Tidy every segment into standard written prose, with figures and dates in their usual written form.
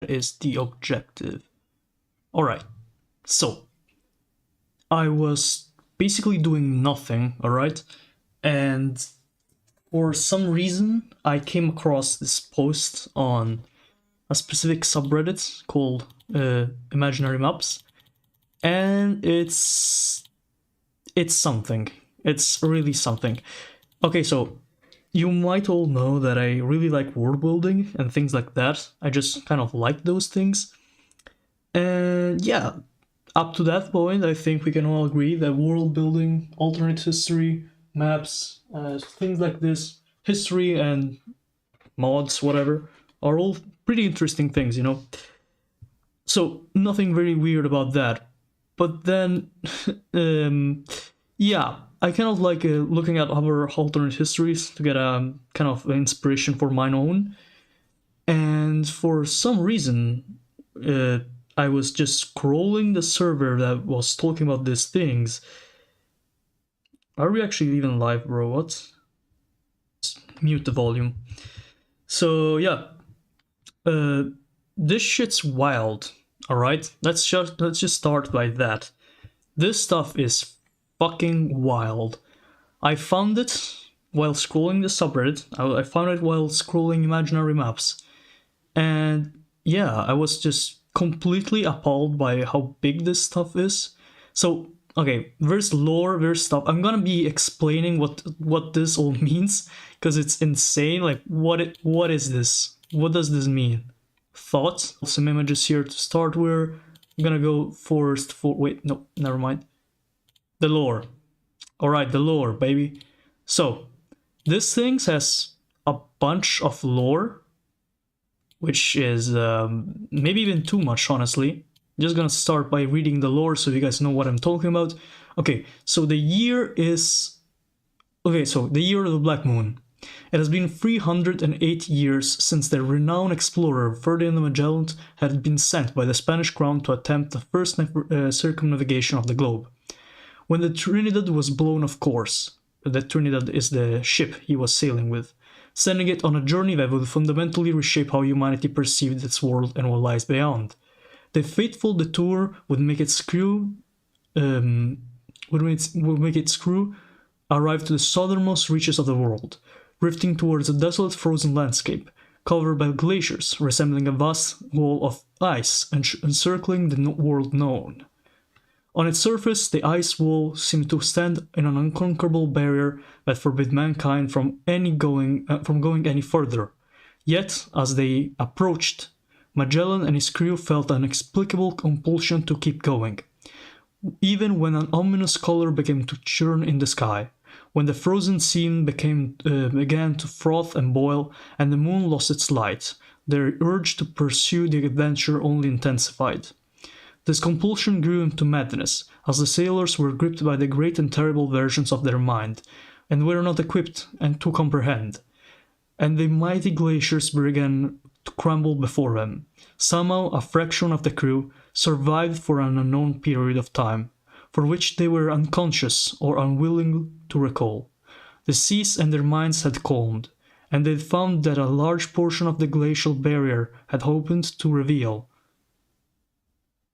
is the objective. Alright, so I was basically doing nothing, alright? And for some reason, I came across this post on a specific subreddit called Imaginary Maps, and it's something. It's really something. Okay, so you might all know that I really like world building and things like that. I just kind of like those things. And yeah, up to that point, I think we can all agree that world building, alternate history, maps, things like this, history and mods, whatever, are all pretty interesting things, you know? So, nothing very weird about that. But then, yeah, I kind of like looking at other alternate histories to get a kind of inspiration for mine own. And for some reason, I was just scrolling the server that was talking about these things. Are we actually even live, bro? What? Just mute the volume. So yeah, this shit's wild. All right, let's just start by that. This stuff is fucking wild. I found it while scrolling the subreddit. I found it while scrolling Imaginary Maps, and yeah, I was just completely appalled by how big this stuff is. So okay, there's lore, there's stuff. I'm gonna be explaining what this all means because it's insane. Like what is this? What does this mean? Thoughts. Some images here to start with. I'm gonna go first for wait, no, never mind. The lore. Alright, the lore, baby. So this thing has a bunch of lore, which is maybe even too much, honestly. Just gonna start by reading the lore so you guys know what I'm talking about. Okay, so the year is... Okay, so the year of the Black Moon. It has been 308 years since the renowned explorer Ferdinand Magellan had been sent by the Spanish crown to attempt the first circumnavigation of the globe. When the Trinidad was blown off course, the Trinidad is the ship he was sailing with, sending it on a journey that would fundamentally reshape how humanity perceived its world and what lies beyond. The fateful detour would make its crew arrive to the southernmost reaches of the world, drifting towards a desolate frozen landscape, covered by glaciers resembling a vast wall of ice encircling the world known. On its surface, the ice wall seemed to stand in an unconquerable barrier that forbid mankind from going any further. Yet, as they approached, Magellan and his crew felt an inexplicable compulsion to keep going, even when an ominous color began to churn in the sky. When the frozen scene began to froth and boil, and the moon lost its light, their urge to pursue the adventure only intensified. This compulsion grew into madness, as the sailors were gripped by the great and terrible versions of their mind, and were not equipped to comprehend. And the mighty glaciers began to crumble before them. Somehow, a fraction of the crew survived for an unknown period of time, for which they were unconscious or unwilling to recall. The seas and their minds had calmed, and they found that a large portion of the glacial barrier had opened to reveal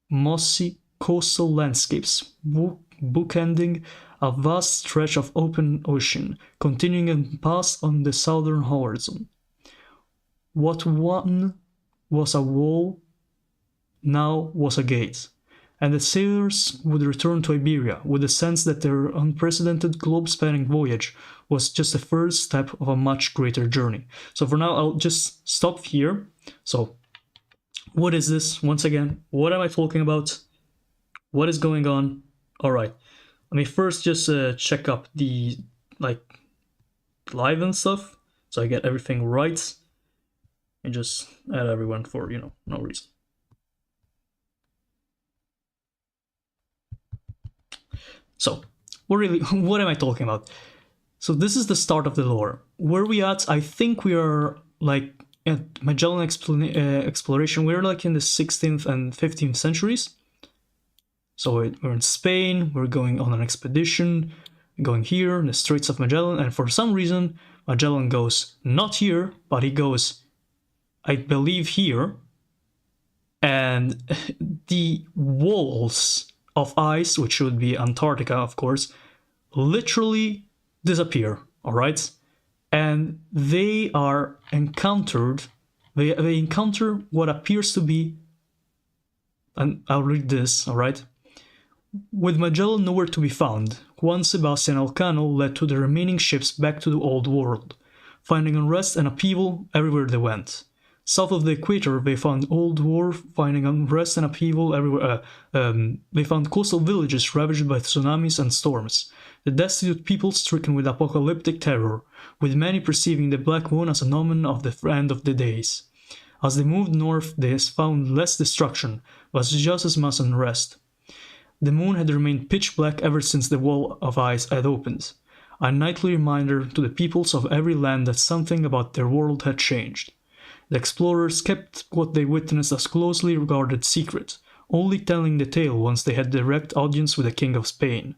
mossy coastal landscapes, bookending a vast stretch of open ocean, continuing past on the southern horizon. What one was a wall now was a gate, and the sailors would return to Iberia with the sense that their unprecedented globe-spanning voyage was just the first step of a much greater journey. So for now, I'll just stop here. So, what is this? Once again, what am I talking about? What is going on? Alright, let me first just check up the, live and stuff, so I get everything right, and just add everyone for, no reason. So, what am I talking about? So this is the start of the lore. Where we at? I think we are, at Magellan exploration, we're, in the 16th and 15th centuries. So we're in Spain, we're going on an expedition, going here, in the Straits of Magellan, and for some reason, Magellan goes not here, but he goes, I believe here, and the walls of ice, which would be Antarctica, of course, literally disappear, all right? And they are encountered, they encounter what appears to be, and I'll read this, all right? With Magellan nowhere to be found, Juan Sebastian Elcano led to the remaining ships back to the Old World, finding unrest and upheaval everywhere they went. South of the equator, they found Old War, finding unrest and upheaval everywhere. They found coastal villages ravaged by tsunamis and storms, the destitute people stricken with apocalyptic terror, with many perceiving the Black Moon as an omen of the end of the days. As they moved north, they found less destruction, but just as much unrest. The moon had remained pitch black ever since the wall of ice had opened, a nightly reminder to the peoples of every land that something about their world had changed. The explorers kept what they witnessed as closely regarded secret, only telling the tale once they had direct audience with the King of Spain.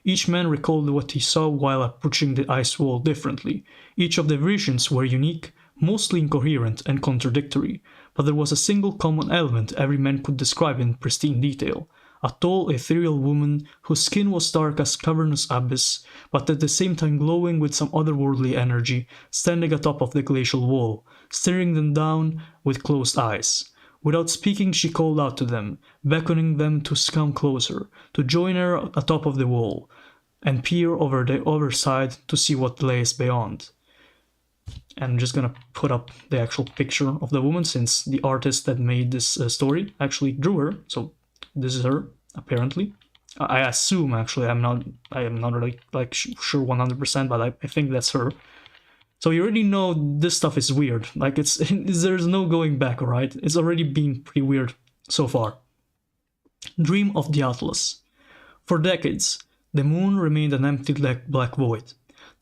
Each man recalled what he saw while approaching the ice wall differently. Each of the visions were unique, mostly incoherent and contradictory, but there was a single common element every man could describe in pristine detail. A tall, ethereal woman whose skin was dark as cavernous abyss, but at the same time glowing with some otherworldly energy, standing atop of the glacial wall, staring them down with closed eyes. Without speaking, she called out to them, beckoning them to come closer, to join her atop of the wall, and peer over the other side to see what lays beyond. And I'm just gonna put up the actual picture of the woman, since the artist that made this story actually drew her, so this is her, apparently. I assume, actually, I am not really sure 100%, but I think that's her. So you already know this stuff is weird. Like, there's no going back, alright? It's already been pretty weird so far. Dream of the Atlas. For decades, the moon remained an empty black void.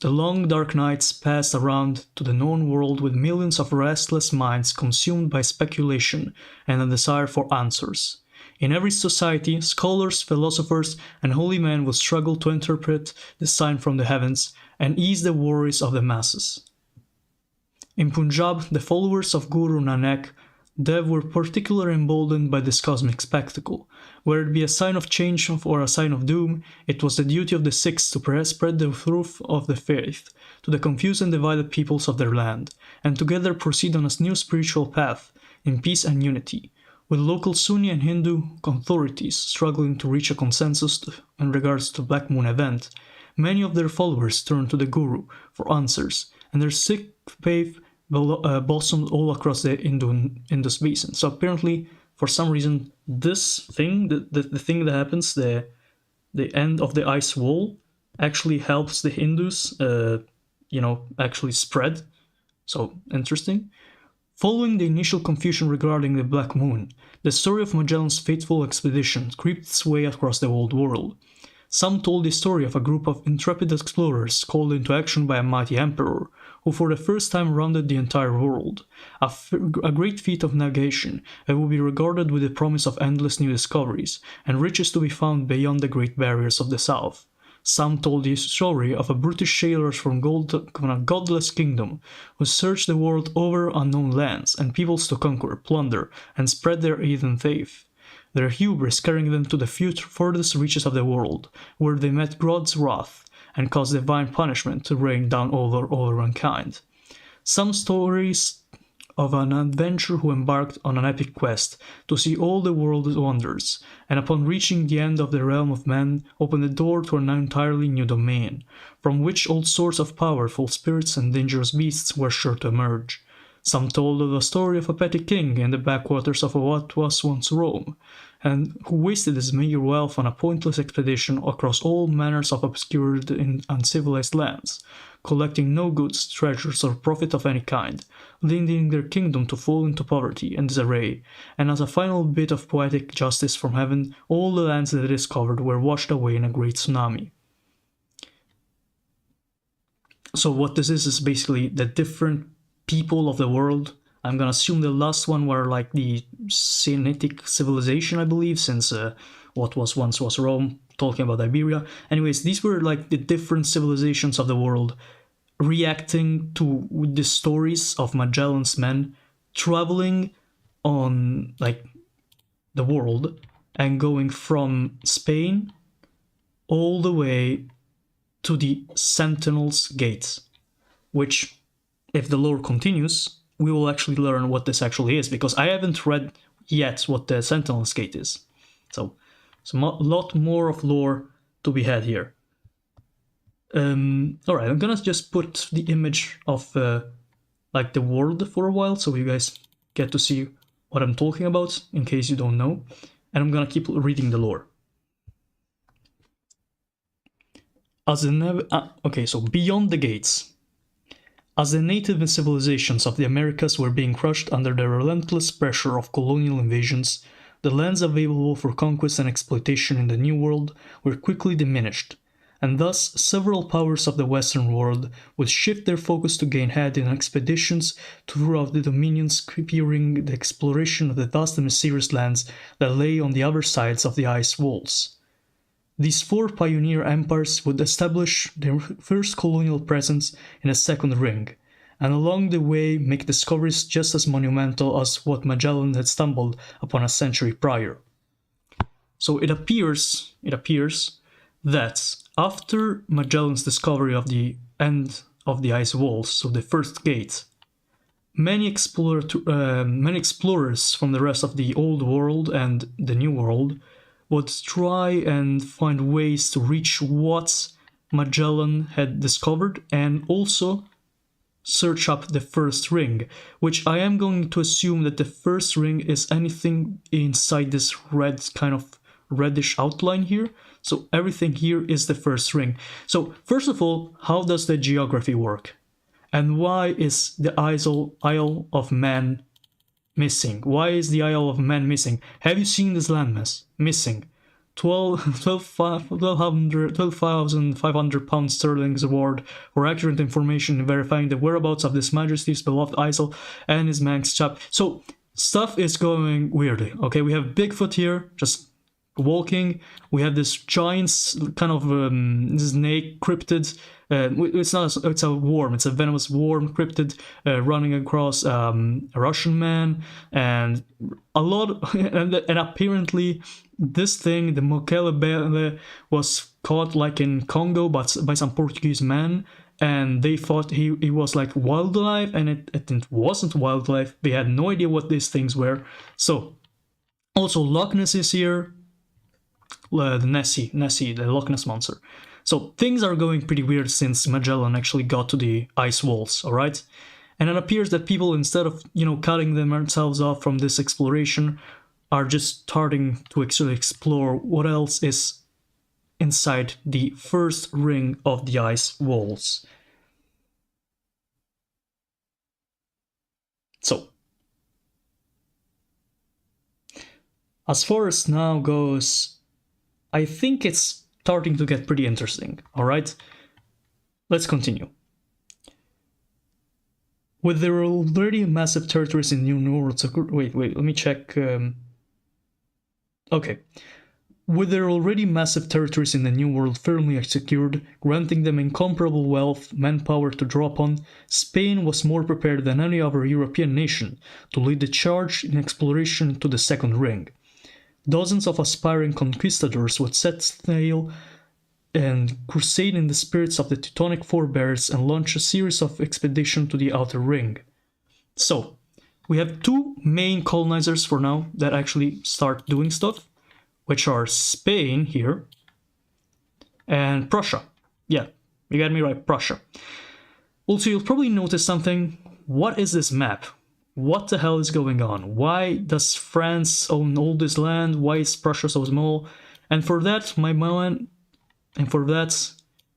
The long dark nights passed around to the known world with millions of restless minds consumed by speculation and a desire for answers. In every society, scholars, philosophers, and holy men will struggle to interpret the sign from the heavens and ease the worries of the masses. In Punjab, the followers of Guru Nanak Dev were particularly emboldened by this cosmic spectacle. Whether it be a sign of change or a sign of doom, it was the duty of the Sikhs to spread the truth of the faith to the confused and divided peoples of their land, and together proceed on a new spiritual path in peace and unity. With local Sunni and Hindu authorities struggling to reach a consensus in regards to the Black Moon event, many of their followers turned to the Guru for answers, and their Sikh faith blossomed all across the Indus Basin. So apparently, for some reason, this thing, the thing that happens, the end of the ice wall, actually helps the Hindus, actually spread. So interesting. Following the initial confusion regarding the Black Moon, the story of Magellan's fateful expedition crept its way across the Old World. Some told the story of a group of intrepid explorers called into action by a mighty emperor, who for the first time rounded the entire world, a great feat of navigation that would be regarded with the promise of endless new discoveries and riches to be found beyond the great barriers of the south. Some told the story of a British sailors from a godless kingdom who searched the world over unknown lands and peoples to conquer, plunder, and spread their heathen faith. Their hubris carrying them to the furthest reaches of the world, where they met God's wrath and caused divine punishment to rain down over mankind. Some stories of an adventurer who embarked on an epic quest to see all the world's wonders, and upon reaching the end of the realm of men, opened the door to an entirely new domain, from which all sorts of powerful spirits and dangerous beasts were sure to emerge. Some told of the story of a petty king in the backwaters of what was once Rome, and who wasted his meager wealth on a pointless expedition across all manners of obscure and uncivilized lands, collecting no goods, treasures, or profit of any kind, leading their kingdom to fall into poverty and disarray, and as a final bit of poetic justice from heaven, all the lands that they discovered were washed away in a great tsunami. So what this is basically the different people of the world. I'm gonna assume the last one were like the Semitic civilization, I believe, since what was once was Rome, talking about Iberia. Anyways, these were like the different civilizations of the world reacting to the stories of Magellan's men traveling on, like, the world and going from Spain all the way to the Sentinel's Gate, which, if the lore continues, we will actually learn what this actually is, because I haven't read yet what the Sentinel's Gate is. So it's a lot more of lore to be had here. Alright, I'm gonna just put the image of like the world for a while, so you guys get to see what I'm talking about, in case you don't know. And I'm gonna keep reading the lore. Okay, so beyond the gates. As the native civilizations of the Americas were being crushed under the relentless pressure of colonial invasions, the lands available for conquest and exploitation in the New World were quickly diminished, and thus several powers of the Western world would shift their focus to gain head in expeditions throughout the dominions, fearing the exploration of the vast and mysterious lands that lay on the other sides of the ice walls. These four pioneer empires would establish their first colonial presence in the Second Ring, and along the way make discoveries just as monumental as what Magellan had stumbled upon a century prior. So it appears that after Magellan's discovery of the end of the ice walls, so the first gate, many explorers from the rest of the Old World and the New World would try and find ways to reach what Magellan had discovered, and also search up the first ring, which I am going to assume that the first ring is anything inside this red kind of reddish outline here. So everything here is the first ring. So first of all, how does the geography work? And why is the Isle of Man missing? Why is the Isle of Man missing? Have you seen this landmass? Missing. 12,500 pounds sterling reward for accurate information in verifying the whereabouts of His Majesty's beloved Isle and his Manx chap. So stuff is going weirdly. Okay, we have Bigfoot here, just walking. We have this giant kind of snake cryptid. It's a worm. It's a venomous worm cryptid running across a Russian man, and a lot. And apparently, this thing, the Mokelebele, was caught like in Congo, but by some Portuguese man, and they thought he was like wildlife, and it wasn't wildlife. They had no idea what these things were. So, also Loch Ness is here. The Nessie, the Loch Ness monster. So things are going pretty weird since Magellan actually got to the ice walls, alright? And it appears that people, instead of, cutting themselves off from this exploration, are just starting to actually explore what else is inside the first ring of the ice walls. So, as far as now goes, I think it's starting to get pretty interesting, alright? Let's continue. With their already massive territories in New World... Wait, let me check... Okay. With their already massive territories in the New World firmly secured, granting them incomparable wealth, manpower to draw upon, Spain was more prepared than any other European nation to lead the charge in exploration to the Second Ring. Dozens of aspiring conquistadors would set sail and crusade in the spirits of the Teutonic forebears and launch a series of expeditions to the Outer Ring. So, we have two main colonizers for now that actually start doing stuff, which are Spain here and Prussia. Yeah, you got me right, Prussia. Also, you'll probably notice something. What is this map? What the hell is going on? Why does France own all this land? Why is Prussia so small? And for that,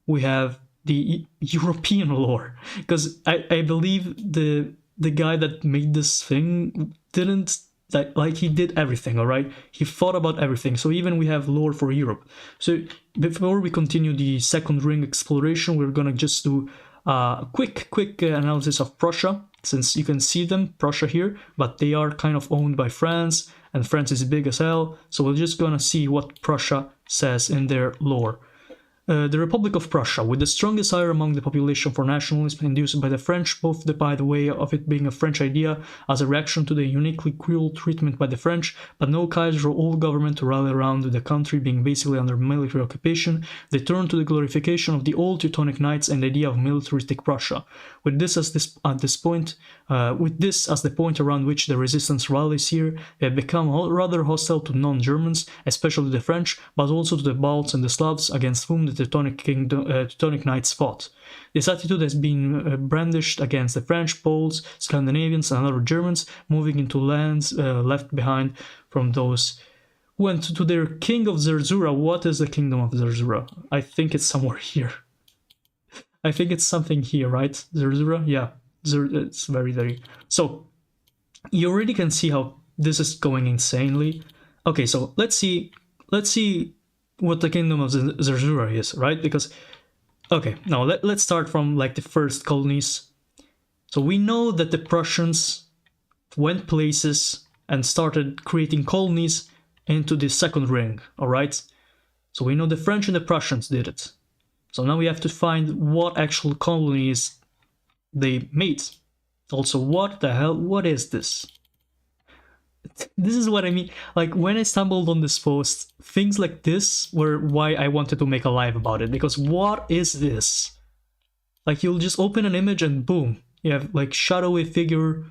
we have the European lore. Because I believe the guy that made this thing didn't, like he did everything, alright? He thought about everything. So even we have lore for Europe. So before we continue the Second Ring exploration, we're gonna just do a quick analysis of Prussia. Since you can see them, Prussia here, but they are kind of owned by France, and France is big as hell, so we're just gonna see what Prussia says in their lore. The Republic of Prussia, with the strong desire among the population for nationalism induced by the French, both by the way of it being a French idea as a reaction to the uniquely cruel treatment by the French, but no Kaiser or old government to rally around, the country being basically under military occupation, they turned to the glorification of the old Teutonic Knights and the idea of militaristic Prussia. With this as the point around which the resistance rallies here, they have become rather hostile to non-Germans, especially the French, but also to the Balts and the Slavs, against whom the Teutonic Knights fought. This attitude has been brandished against the French, Poles, Scandinavians, and other Germans, moving into lands left behind from those who went to their king of Zerzura. What is the kingdom of Zerzura? I think it's somewhere here. I think it's something here, right? Zerzura? Yeah, it's very... So, you already can see how this is going insanely. Okay, so let's see what the kingdom of Zerzura is, right? Because, okay, now let's start from like the first colonies. So we know that the Prussians went places and started creating colonies into the second ring, alright? So we know the French and the Prussians did it. So now we have to find what actual colonies they made. Also, what is this? This is what I mean. Like, when I stumbled on this post, things like this were why I wanted to make a live about it. Because what is this? Like, you'll just open an image and boom, you have like shadowy figure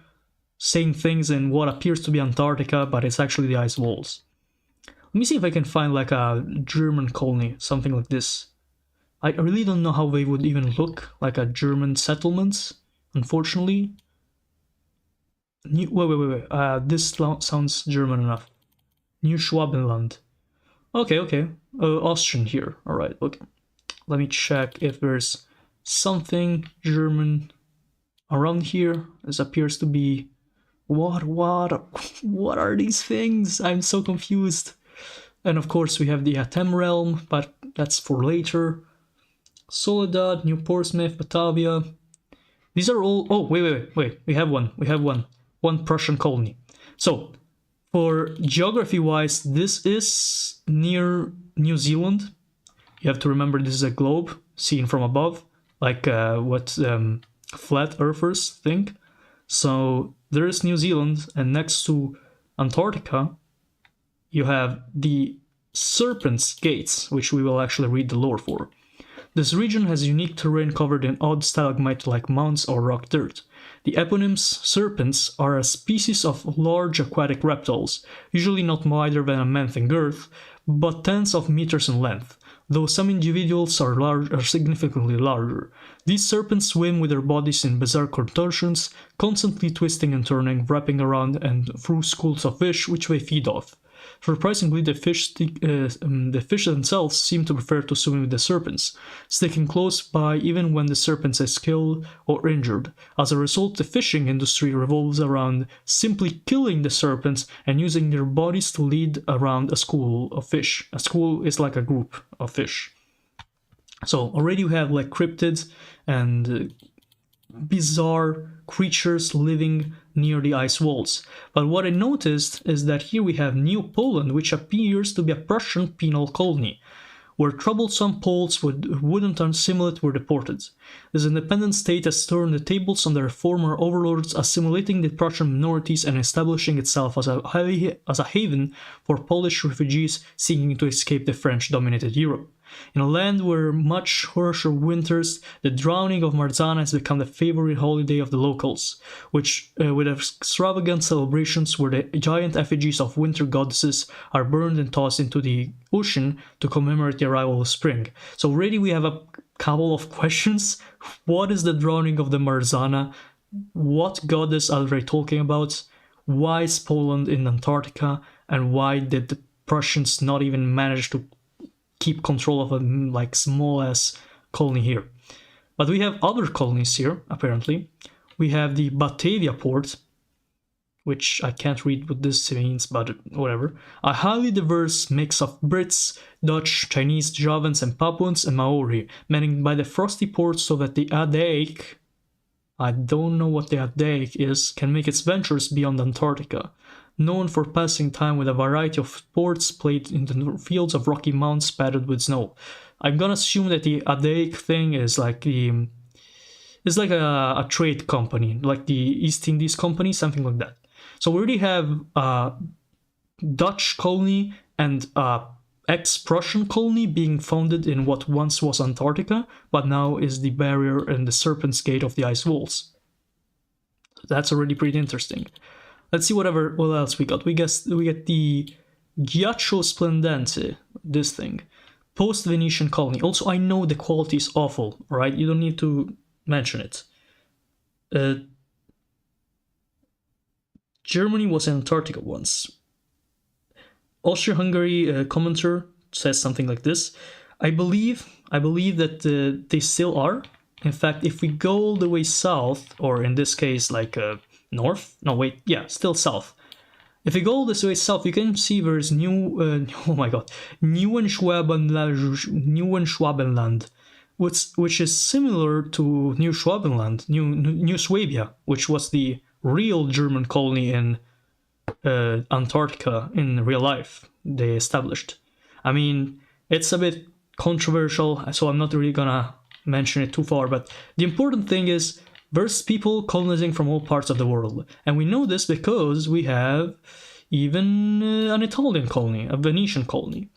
saying things in what appears to be Antarctica, but it's actually the ice walls. Let me see if I can find like a German colony, something like this. I really don't know how they would even look, like a German settlement, unfortunately. Wait. This sounds German enough. New Schwabenland. Okay. Austrian here. Alright, okay. Let me check if there's something German around here. This appears to be... What are these things? I'm so confused. And of course we have the Atem realm, but that's for later. Soledad, New Portsmouth, Batavia. These are all... Oh, wait. We have one. One Prussian colony. So, for geography-wise, this is near New Zealand. You have to remember this is a globe seen from above, like what flat earthers think. So, there is New Zealand, and next to Antarctica, you have the Serpent's Gates, which we will actually read the lore for. This region has unique terrain covered in odd stalagmite-like mounds or rock dirt. The eponyms serpents are a species of large aquatic reptiles, usually not wider than a man in girth, but tens of meters in length, though some individuals are significantly larger. These serpents swim with their bodies in bizarre contortions, constantly twisting and turning, wrapping around and through schools of fish which they feed off. Surprisingly, the fish themselves seem to prefer to swim with the serpents, sticking close by even when the serpents is killed or injured. As a result, the fishing industry revolves around simply killing the serpents and using their bodies to lead around a school of fish. A school is like a group of fish. So already we have like cryptids and bizarre creatures living near the ice walls. But what I noticed is that here we have New Poland, which appears to be a Prussian penal colony, where troublesome Poles with wouldn't assimilate were deported. This independent state has turned the tables on their former overlords, assimilating the Prussian minorities and establishing itself as a haven for Polish refugees seeking to escape the French-dominated Europe. In a land where much harsher winters, the drowning of Marzana has become the favorite holiday of the locals, which, with extravagant celebrations where the giant effigies of winter goddesses are burned and tossed into the ocean to commemorate the arrival of spring. So already we have a couple of questions. What is the drowning of the Marzana? What goddess are they talking about? Why is Poland in Antarctica? And why did the Prussians not even manage to keep control of a like small ass colony here? But we have other colonies here, apparently. We have the Batavia port, which I can't read what this means, but whatever. A highly diverse mix of Brits, Dutch, Chinese, Javans and Papuans and Maori, manned by the frosty ports so that the Adaic, I don't know what the Adaic is, can make its ventures beyond Antarctica. known for passing time with a variety of sports played in the fields of rocky mountains padded with snow. I'm gonna assume that the Adaic thing is like a trade company, like the East Indies Company, something like that. So we already have a Dutch colony and a ex-Prussian colony being founded in what once was Antarctica, but now is the barrier and the Serpent's Gate of the ice walls. That's already pretty interesting. Let's see what else we got. We get the Ghiaccio Splendente, this thing. Post-Venetian colony. Also, I know the quality is awful, right? You don't need to mention it. Germany was in Antarctica once. Austria-Hungary commenter says something like this. I believe that they still are. In fact, if we go all the way south, or in this case, like north. No, wait, yeah, still south. If we go all this way south, you can see there's Neuenschwabenland, which is similar to New Schwabenland, New Swabia, which was the real German colony in Antarctica in real life they established. I mean, it's a bit controversial, so I'm not really gonna mention it too far, but the important thing is there's people colonizing from all parts of the world, and we know this because we have even an Italian colony, a Venetian colony.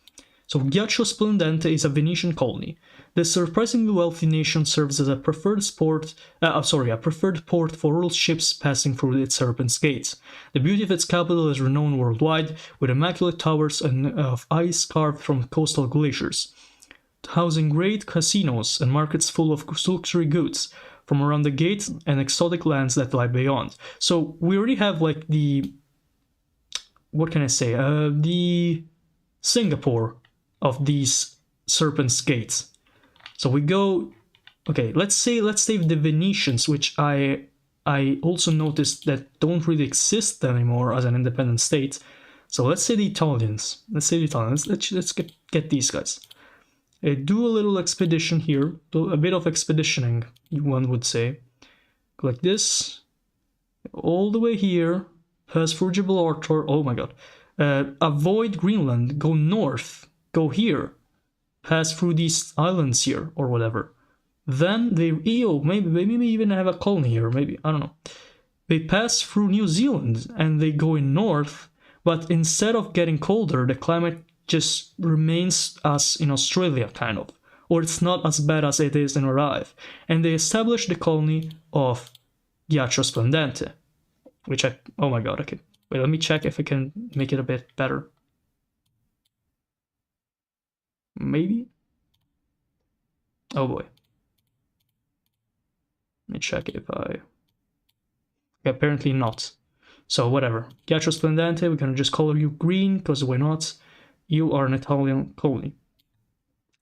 So Ghiaccio Splendente is a Venetian colony. This surprisingly wealthy nation serves as a preferred port for all ships passing through its Serpent's Gates. The beauty of its capital is renowned worldwide, with immaculate towers of ice carved from coastal glaciers, housing great casinos and markets full of luxury goods from around the gate and exotic lands that lie beyond. So we already have like the Singapore of these Serpent's Gates. So we go, okay, let's say the Venetians, which I also noticed that don't really exist anymore as an independent state. So let's say the Italians. Let's get these guys. Do a little expedition here, a bit of expeditioning, one would say. Like this, all the way here, pass through Gibraltar, oh my god. Avoid Greenland, go north, go here, pass through these islands here, or whatever. Then they, maybe even have a colony here, maybe, I don't know. They pass through New Zealand, and they go in north, but instead of getting colder, the climate just remains as in Australia, kind of. Or it's not as bad as it is in Arrive. And they establish the colony of Ghiaccio Splendente. Which oh my god, okay. Wait, let me check if I can make it a bit better. Maybe? Oh boy. Let me check if I... apparently not. So whatever. Ghiaccio Splendente, we're gonna just color you green, because why not? You are an Italian colony.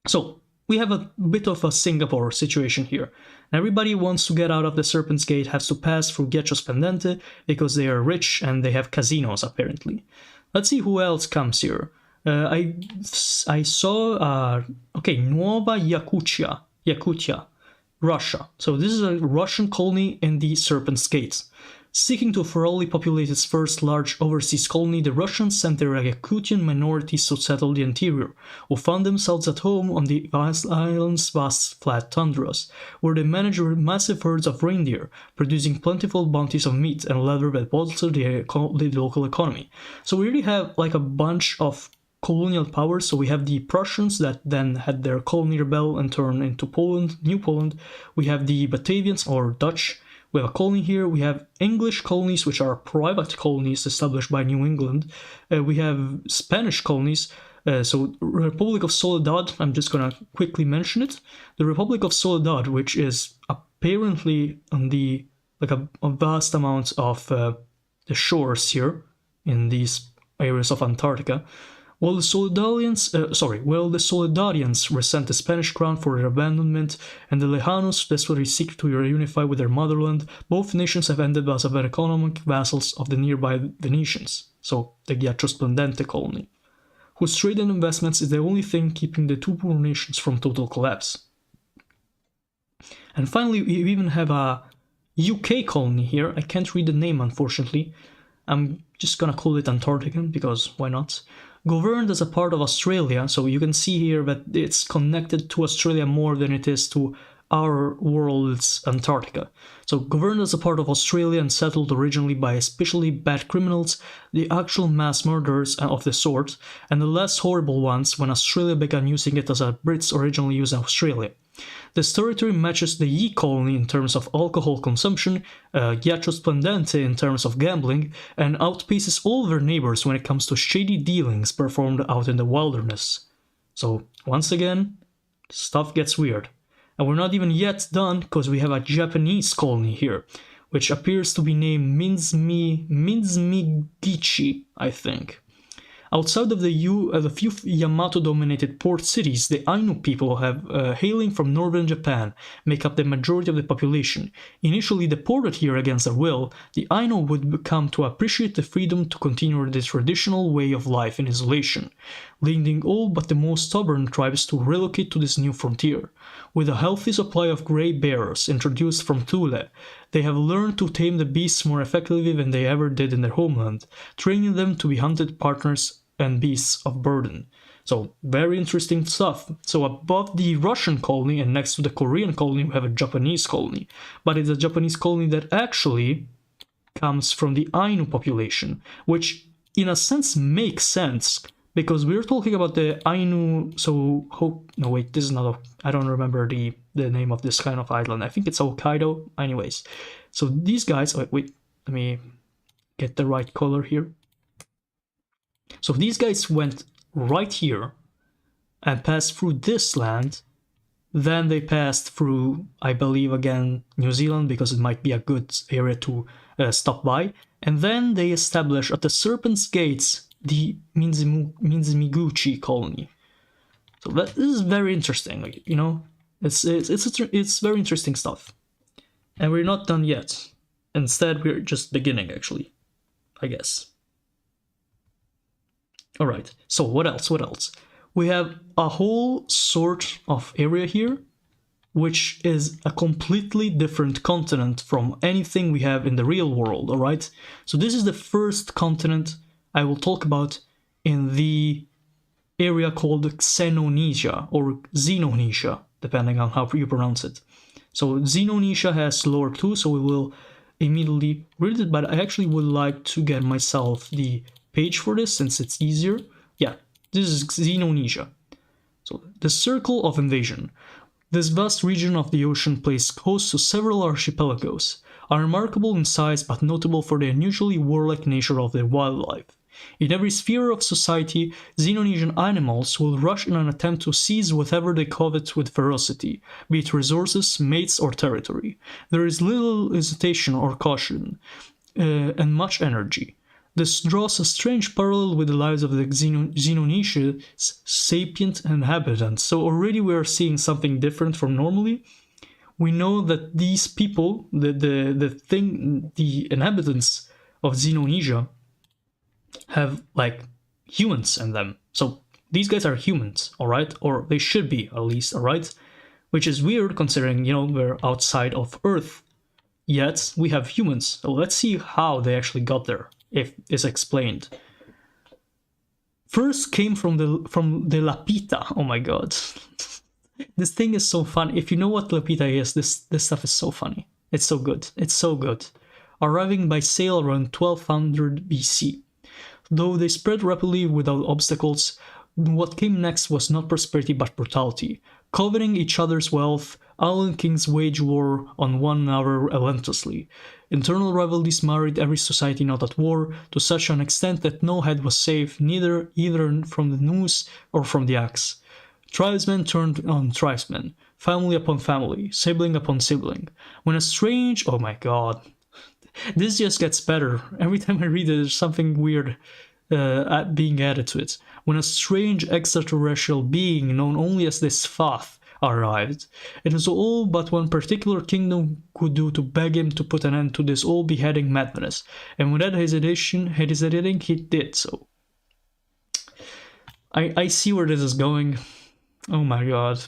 So, we have a bit of a Singapore situation here. Everybody wants to get out of the Serpent's Gate has to pass through Ghiaccio Splendente because they are rich and they have casinos, apparently. Let's see who else comes here. I saw, okay, Nuova Yakutia, Russia. So this is a Russian colony in the Serpent's Gates. Seeking to thoroughly populate its first large overseas colony, the Russians sent their Yakutian minorities to settle the interior, who found themselves at home on the island's vast flat tundras, where they managed massive herds of reindeer, producing plentiful bounties of meat and leather that bolstered the local economy. So we really have like a bunch of colonial powers. So we have the Prussians that then had their colony rebel and turn into Poland, New Poland. We have the Batavians or Dutch. We have a colony here. We have English colonies, which are private colonies established by New England. We have Spanish colonies. So Republic of Soledad, I'm just going to quickly mention it. The Republic of Soledad, which is apparently on the a vast amount of the shores here in these areas of Antarctica. While the Soledadians resent the Spanish crown for their abandonment, and the Lejanos desperately seek to reunify with their motherland, both nations have ended as economic vassals of the nearby Venetians, so the Ghiaccio Splendente colony, whose trade and investments is the only thing keeping the two poor nations from total collapse. And finally, we even have a UK colony here. I can't read the name, unfortunately. I'm just gonna call it Antarctica because why not? Governed as a part of Australia, so you can see here that it's connected to Australia more than it is to our world's Antarctica. So governed as a part of Australia and settled originally by especially bad criminals, the actual mass murderers of the sort, and the less horrible ones when Australia began using it as the Brits originally used Australia. This territory matches the Yi colony in terms of alcohol consumption, Ghiaccio Splendente in terms of gambling, and outpaces all their neighbors when it comes to shady dealings performed out in the wilderness. So, once again, stuff gets weird. And we're not even yet done because we have a Japanese colony here, which appears to be named Minzmigichi, I think. Outside of the few Yamato-dominated port cities, the Ainu people hailing from northern Japan make up the majority of the population. Initially deported here against their will, the Ainu would come to appreciate the freedom to continue the traditional way of life in isolation, leading all but the most stubborn tribes to relocate to this new frontier. With a healthy supply of grey bears introduced from Thule, they have learned to tame the beasts more effectively than they ever did in their homeland, training them to be hunted partners and beasts of burden. So, very interesting stuff. So above the Russian colony and next to the Korean colony we have a Japanese colony. But it's a Japanese colony that actually comes from the Ainu population, which in a sense makes sense because we're talking about the Ainu. So, no wait, this is not, I don't remember the name of this kind of island. I think it's Hokkaido. Anyways, so these guys, wait, let me get the right color here. So these guys went right here and passed through this land. Then they passed through, I believe, again, New Zealand because it might be a good area to stop by. And then they established at the Serpent's Gates the Minzmiguchi colony. So that is very interesting, you know. It's very interesting stuff. And we're not done yet. Instead, we're just beginning, actually, I guess. Alright, so what else? We have a whole sort of area here, which is a completely different continent from anything we have in the real world, alright? So this is the first continent I will talk about in the area called Xenonesia, or Xenonesia, depending on how you pronounce it. So Xenonesia has lore too, so we will immediately read it, but I actually would like to get myself the page for this since it's easier. Yeah, this is Xenonesia. So the Circle of Invasion. This vast region of the ocean plays host to several archipelagos, are remarkable in size but notable for the unusually warlike nature of their wildlife. In every sphere of society, Xenonesian animals will rush in an attempt to seize whatever they covet with ferocity, be it resources, mates, or territory. There is little hesitation or caution, and much energy. This draws a strange parallel with the lives of the Xenonesia's sapient inhabitants. So already we are seeing something different from normally. We know that these people, the inhabitants of Xenonesia, have like humans in them. So these guys are humans, alright? Or they should be, at least, alright? Which is weird considering, you know, we're outside of Earth. Yet we have humans. So let's see how they actually got there, if it's explained. First came from the Lapita. Oh my god. This thing is so fun. If you know what Lapita is, this stuff is so funny. It's so good. It's so good. Arriving by sail around 1200 BC. Though they spread rapidly without obstacles, what came next was not prosperity but brutality. Coveting each other's wealth, island kings waged war on one another relentlessly. Internal rivalries married every society not at war, to such an extent that no head was safe, either from the noose or from the axe. Tribesmen turned on tribesmen, family upon family, sibling upon sibling. When a strange... oh my god. This just gets better. Every time I read it, there's something weird being added to it. When a strange extraterrestrial being known only as this Thoth arrived, it was all but one particular kingdom could do to beg him to put an end to this all beheading madness, and without hesitating, he did so. I see where this is going. Oh my god.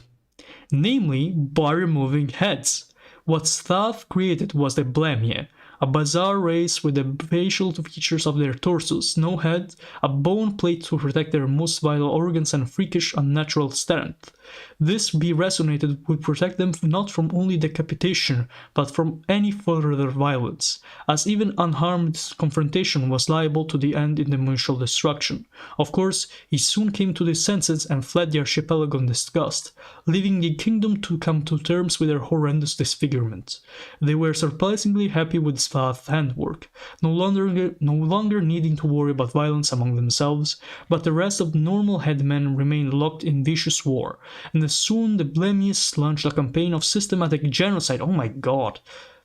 Namely, by removing heads. What Thoth created was the Blamye, a bizarre race with the facial features of their torsos, no head, a bone plate to protect their most vital organs, and freakish, unnatural strength. This resonated would protect them not from only decapitation, but from any further violence, as even unharmed confrontation was liable to the end in the mutual destruction. Of course, he soon came to his senses and fled the archipelago in disgust, leaving the kingdom to come to terms with their horrendous disfigurement. They were surprisingly happy with his vast handwork, no longer needing to worry about violence among themselves, but the rest of normal headmen remained locked in vicious war, and soon the Blemius launched a campaign of systematic genocide, oh my god,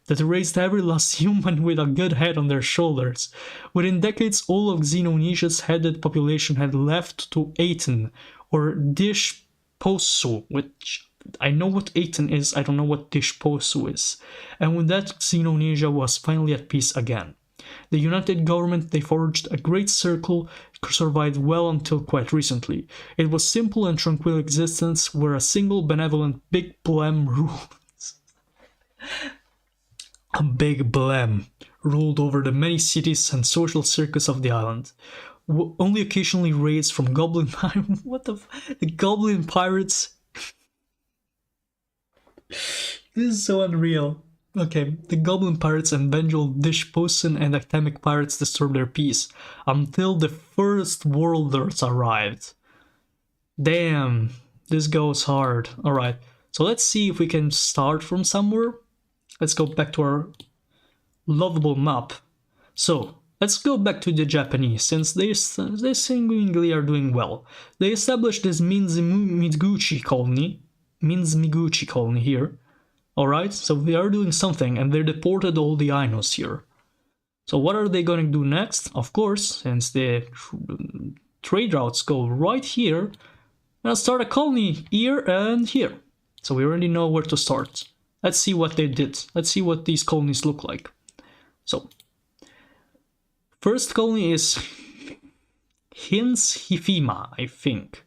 that erased every last human with a good head on their shoulders. Within decades, all of Xenonesia's headed population had left to Aten, or Dishposu, which I know what Aten is, I don't know what Dishposu is. And with that, Xenonesia was finally at peace again. The united government they forged, a great circle, survived well until quite recently. It was simple and tranquil existence where a single benevolent Big Blem rules. A Big Blem ruled over the many cities and social circus of the island. Only occasionally raids from goblin pirates. What the goblin pirates? This is so unreal. Okay, the goblin pirates and vengeful Dishposen and academic pirates disturbed their peace until the first worlders arrived. Damn, this goes hard. Alright, so let's see if we can start from somewhere. Let's go back to our lovable map. So, let's go back to the Japanese, since they seemingly are doing well. They established this Minzmiguchi colony here. Alright, so they are doing something, and they deported all the Ainos here. So what are they going to do next? Of course, since the trade routes go right here, I'll start a colony here and here. So we already know where to start. Let's see what they did. Let's see what these colonies look like. So, first colony is Hins-Hifima, I think.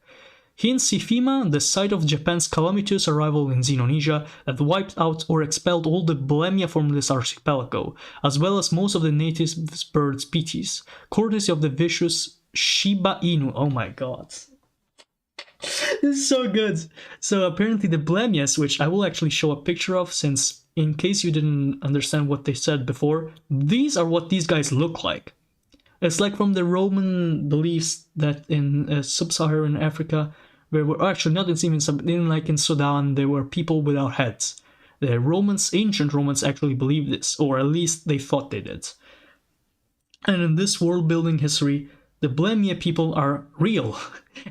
Hins-Hifima, the site of Japan's calamitous arrival in Xenonesia that wiped out or expelled all the Blemia from this archipelago, as well as most of the native bird species, courtesy of the vicious Shiba Inu. Oh my god. This is so good. So apparently the Blemias, which I will actually show a picture of, since in case you didn't understand what they said before, these are what these guys look like. It's like from the Roman beliefs that in sub-Saharan Africa, where we're actually not in like in Sudan, there were people without heads. The Romans, ancient Romans, actually believed this, or at least they thought they did. And in this world-building history, the Blemia people are real,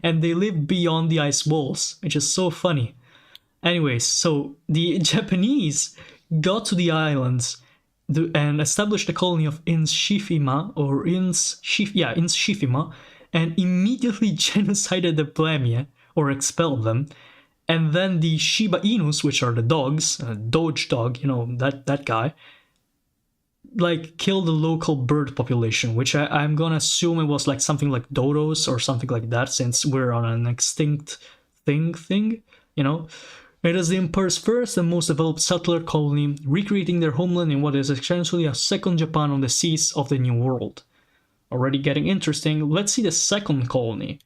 and they live beyond the ice walls, which is so funny. Anyways, so the Japanese got to the islands and established a colony of Ins-Shifima, or Ins-Shifima, and immediately genocided the Blemia, or expelled them. And then the Shiba Inus, which are the dogs, Doge dog, you know, that guy, like killed the local bird population, which I'm gonna assume it was like something like dodos or something like that, since we're on an extinct thing, you know. It is the Empire's first and most developed settler colony, recreating their homeland in what is essentially a second Japan on the seas of the New World. Already getting interesting, let's see the second colony,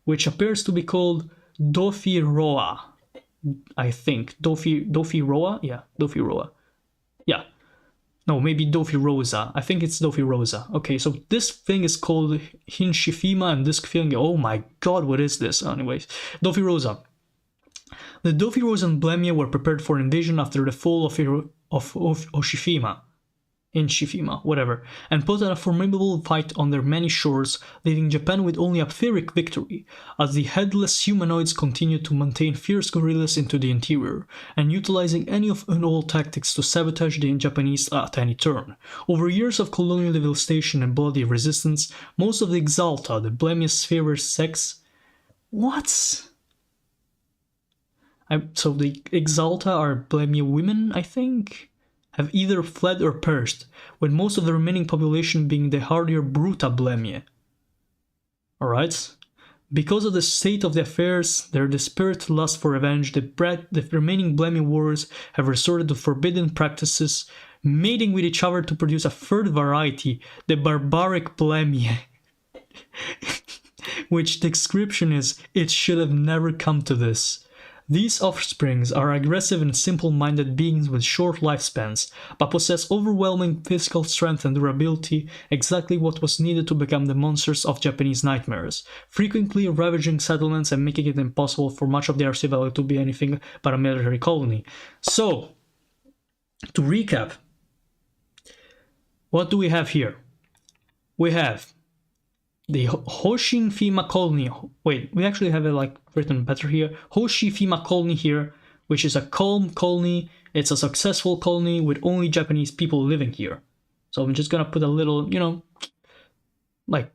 which appears to be called Dofiroa, I think. Dofiroa? Yeah, Dofiroa. Yeah. No, maybe Dofirosa. I think it's Dofirosa. Okay, so this thing is called Hinshifima, and this thing, oh my god, what is this? Anyways, Dofirosa. The Dofirosan Blemia were prepared for invasion after the fall of Oshifima, in Shifima, whatever, and put on a formidable fight on their many shores, leaving Japan with only a Pyrrhic victory, as the headless humanoids continued to maintain fierce guerrillas into the interior, and utilizing any and all tactics to sabotage the Japanese at any turn. Over years of colonial devastation and bloody resistance, most of the Exalta, the Blemia's favorite sex... What? So the Exalta are Blemia women, I think? Have either fled or perished, with most of the remaining population being the hardier Bruta Blemia. Alright? Because of the state of the affairs, their desperate lust for revenge, the remaining Blemia warriors have resorted to forbidden practices, mating with each other to produce a third variety, the barbaric Blemie. Which description is, it should have never come to this. These offsprings are aggressive and simple-minded beings with short lifespans, but possess overwhelming physical strength and durability, exactly what was needed to become the monsters of Japanese nightmares, frequently ravaging settlements and making it impossible for much of the archipelago to be anything but a military colony. So, to recap, what do we have here? We have the Hoshifima colony. Wait, we actually have it like written better here. Hoshifima colony here, which is a calm colony. It's a successful colony with only Japanese people living here. So I'm just gonna put a little, you know, like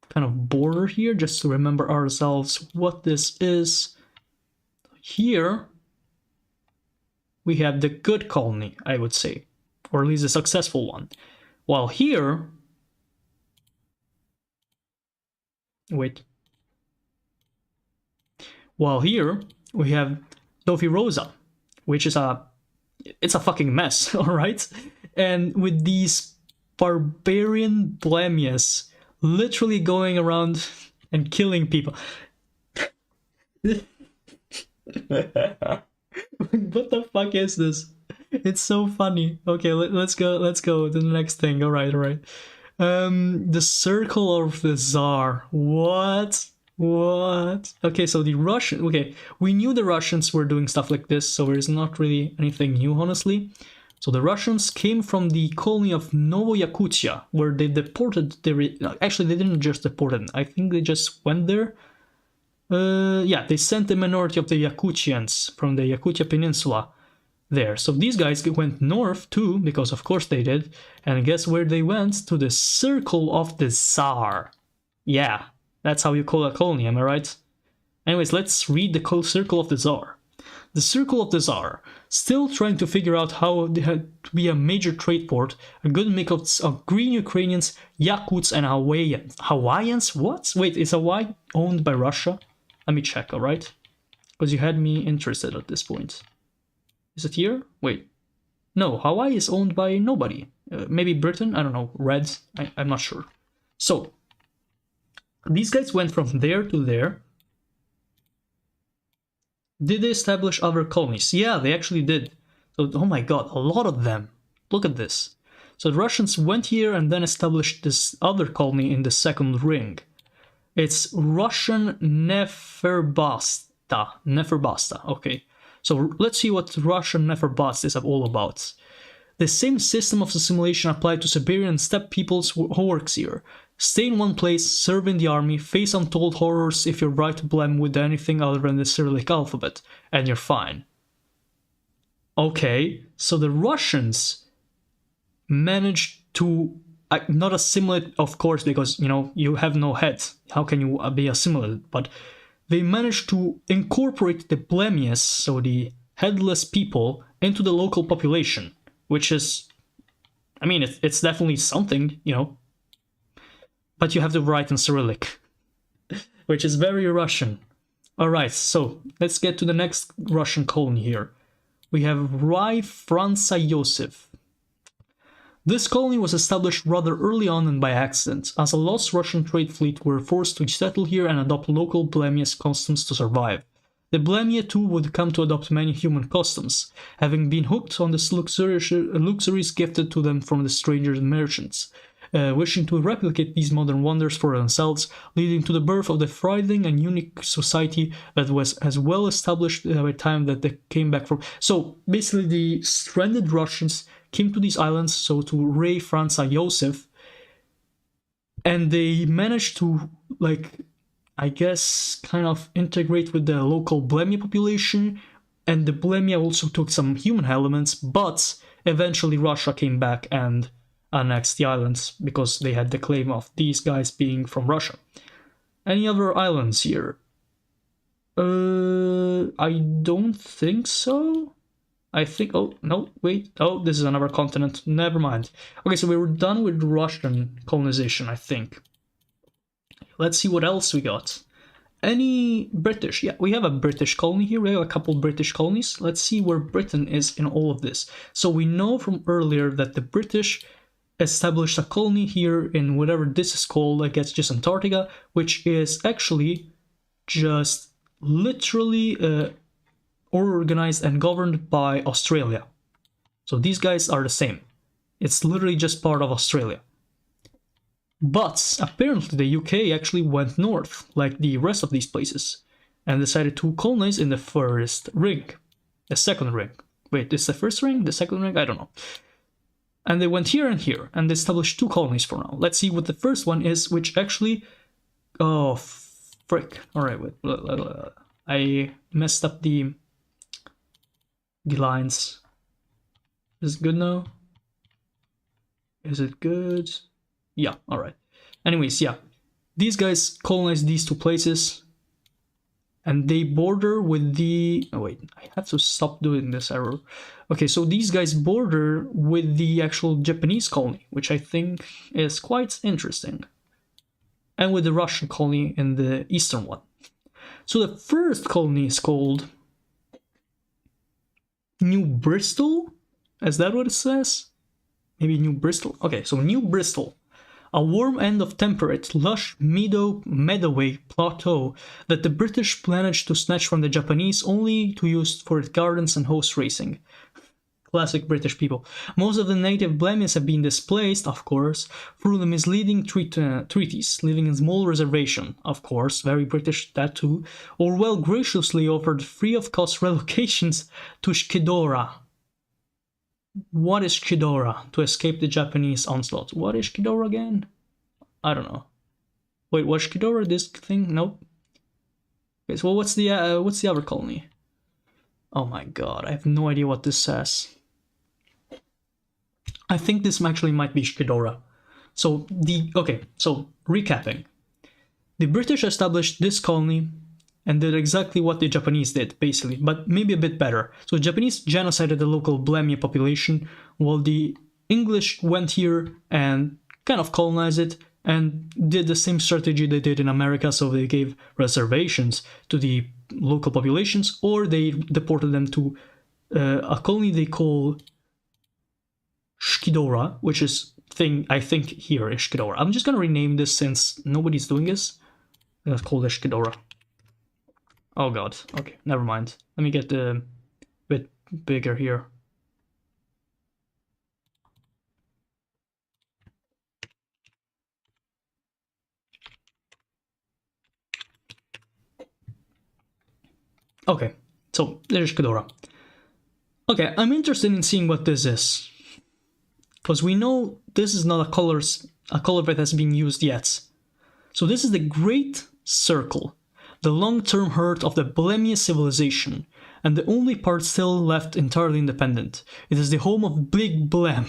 kind of border here just to remember ourselves what this is. Here we have the good colony, I would say, or at least a successful one. While here, while here we have Sophie Rosa, which is it's a fucking mess, alright? And with these barbarian Blemias literally going around and killing people. What the fuck is this? It's so funny. Okay, let's go to the next thing. Alright. The Circle of the Tsar. What? Okay, so the Russian... Okay, we knew the Russians were doing stuff like this, so there's not really anything new, honestly. So the Russians came from the colony of Novo Yakutia, where they deported... Actually, they didn't just deport them. I think they just went there. Yeah, they sent the minority of the Yakutians from the Yakutia Peninsula there. So these guys went north too, because of course they did. And guess where they went? To the Circle of the Tsar. Yeah, that's how you call a colony, am I right? Anyways, let's read the Circle of the Tsar. The Circle of the Tsar, still trying to figure out how to be a major trade port, a good mix of green Ukrainians, Yakuts, and Hawaiians. Hawaiians? What? Wait, is Hawaii owned by Russia? Let me check, alright? Because you had me interested at this point. Is it here? Wait. No, Hawaii is owned by nobody. Maybe Britain? I don't know. Red? I'm not sure. So, these guys went from there to there. Did they establish other colonies? Yeah, they actually did. So, oh my god, a lot of them. Look at this. So the Russians went here and then established this other colony in the second ring. It's Russian Neferbasta. Okay. So let's see what Russian Neferbast is all about. The same system of assimilation applied to Siberian steppe peoples who works here. Stay in one place, serve in the army, face untold horrors if you're right to blame with anything other than the Cyrillic alphabet, and you're fine. Okay, so the Russians managed to not assimilate, of course, because, you know, you have no head. How can you be assimilated? But they managed to incorporate the Blemias, so the headless people, into the local population, which is, I mean, it's definitely something, you know. But you have to write in Cyrillic, which is very Russian. Alright, so let's get to the next Russian colony here. We have Rai Franza Yosef. This colony was established rather early on and by accident, as a lost Russian trade fleet were forced to settle here and adopt local Blemias customs to survive. The Blemia too would come to adopt many human customs, having been hooked on the luxuries gifted to them from the strangers merchants, wishing to replicate these modern wonders for themselves, leading to the birth of the thriving and unique society that was as well established by the time that they came back from. So basically the stranded Russians came to these islands, so to Ray Franza Yosef, and they managed to, like, I guess, kind of integrate with the local Blemia population, and the Blemia also took some human elements, but eventually Russia came back and annexed the islands, because they had the claim of these guys being from Russia. Any other islands here? I don't think so. I think, oh, no, wait, oh, this is another continent, never mind. Okay, so we were done with Russian colonization, I think. Let's see what else we got. Any British? Yeah, we have a British colony here. We have a couple British colonies. Let's see where Britain is in all of this. So we know from earlier that the British established a colony here in whatever this is called, I guess just Antarctica, which is actually just literally organized and governed by Australia. So these guys are the same. It's literally just part of Australia. But apparently the UK actually went north, like the rest of these places, and decided to colonize in the first ring. The second ring. Wait, is the first ring? The second ring? I don't know. And they went here and here, and they established 2 colonies for now. Let's see what the first one is, which actually... Oh, frick. Alright, wait. I messed up the lines. Is it good now? Is it good? Yeah, alright. Anyways, yeah. These guys colonized these 2 places. And they border with the... Oh, wait. I have to stop doing this error. Okay, so these guys border with the actual Japanese colony, which I think is quite interesting. And with the Russian colony in the eastern one. So the first colony is called New Bristol? Is that what it says? Maybe New Bristol? Okay, so New Bristol. A warm end of temperate, lush, meadowy plateau that the British managed to snatch from the Japanese only to use for its gardens and horse racing. Classic British people. Most of the native Blemians have been displaced, of course, through the misleading treaties, living in small reservation, of course, very British that too, or well graciously offered free-of-cost relocations to Shkidora. What is Shkidora? To escape the Japanese onslaught. What is Shkidora again? I don't know. Wait, was Shkidora this thing? Nope. Okay, so what's the other colony? Oh my god, I have no idea what this says. I think this actually might be Shkidora. So recapping. The British established this colony and did exactly what the Japanese did, basically, but maybe a bit better. So the Japanese genocided the local Blemia population, while the English went here and kind of colonized it, and did the same strategy they did in America, so they gave reservations to the local populations, or they deported them to a colony they call Shkidora, which is I think here is Shkidora. I'm just gonna rename this since nobody's doing this. Let's call this Shkidora. Oh god, okay, never mind. Let me get a bit bigger here. Okay, so there's Shkidora. Okay, I'm interested in seeing what this is. Because we know this is not a color that has been used yet. So this is the Great Circle, the long-term heart of the Blemia civilization, and the only part still left entirely independent. It is the home of Big Blem.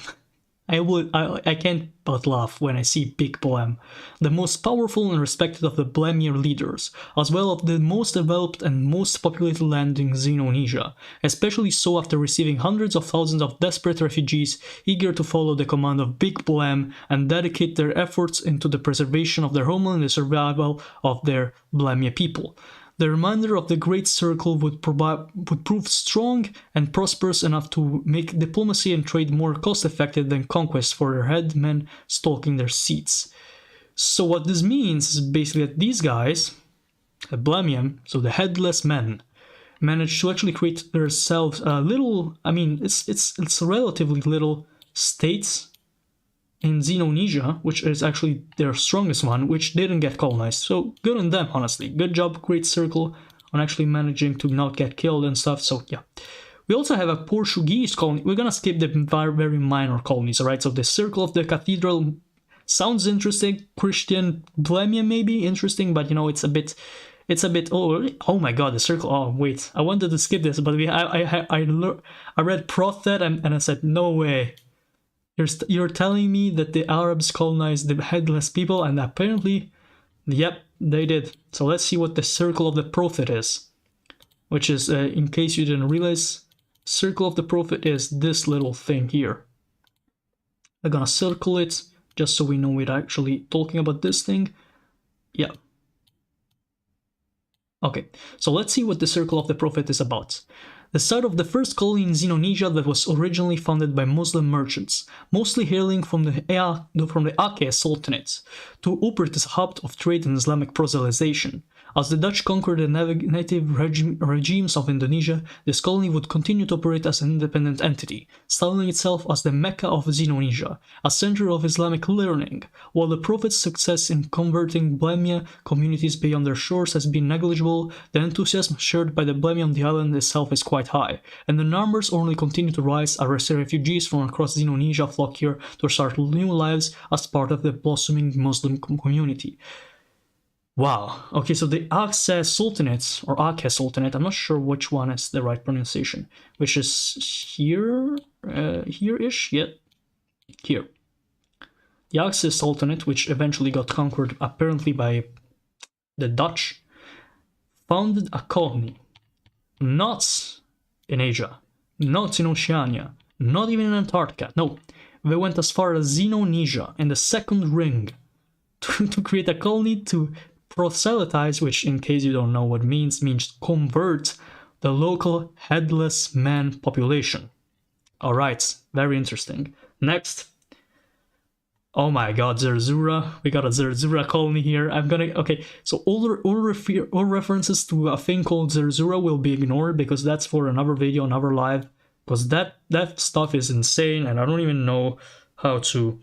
I can't but laugh when I see Big Blem, the most powerful and respected of the Blemier leaders, as well as the most developed and most populated land in Xenonesia, especially so after receiving hundreds of thousands of desperate refugees eager to follow the command of Big Blem and dedicate their efforts into the preservation of their homeland and the survival of their Blemia people. The remainder of the Great Circle would prove strong and prosperous enough to make diplomacy and trade more cost-effective than conquest for their headmen stalking their seats. So what this means is basically that these guys, the Blemium, so the headless men, managed to actually create themselves a little, I mean, it's relatively little states in Xenonesia, which is actually their strongest one, which didn't get colonized. So good on them, honestly. Good job, Great Circle, on actually managing to not get killed and stuff. So yeah. We also have a Portuguese colony. We're gonna skip the very minor colonies, alright? So the Circle of the Cathedral sounds interesting. Christian Blemia maybe interesting, but you know, it's a bit, oh my god, the Circle, oh wait. I wanted to skip this, but I read Prophet and I said, no way. You're telling me that the Arabs colonized the headless people, and apparently, yep, they did. So let's see what the Circle of the Prophet is. Which is, in case you didn't realize, Circle of the Prophet is this little thing here. I'm gonna circle it, just so we know we're actually talking about this thing. Yeah. Okay, so let's see what the Circle of the Prophet is about. The site of the first colony in Xenonesia that was originally founded by Muslim merchants, mostly hailing from the Aceh Sultanate, to operate as a hub of trade and Islamic proselytization. As the Dutch conquered the native regimes of Indonesia, this colony would continue to operate as an independent entity, styling itself as the Mecca of Xenonesia, a center of Islamic learning. While the Prophet's success in converting Blemia communities beyond their shores has been negligible, the enthusiasm shared by the Blemia on the island itself is quite high, and the numbers only continue to rise as refugees from across Xenonesia flock here to start new lives as part of the blossoming Muslim community. Wow. Okay, so the Aceh Sultanate, or Aceh Sultanate, I'm not sure which one is the right pronunciation, which is here, here-ish, yeah, here. The Aceh Sultanate, which eventually got conquered apparently by the Dutch, founded a colony, not in Asia, not in Oceania, not even in Antarctica, no. They went as far as Xenonesia in the second ring to create a colony to proselytize, which, in case you don't know what means convert the local headless man population. Alright, very interesting. Next. Oh my god, Zerzura. We got a Zerzura colony here. Okay, so all references to a thing called Zerzura will be ignored because that's for another video, another live. Because that stuff is insane and I don't even know how to...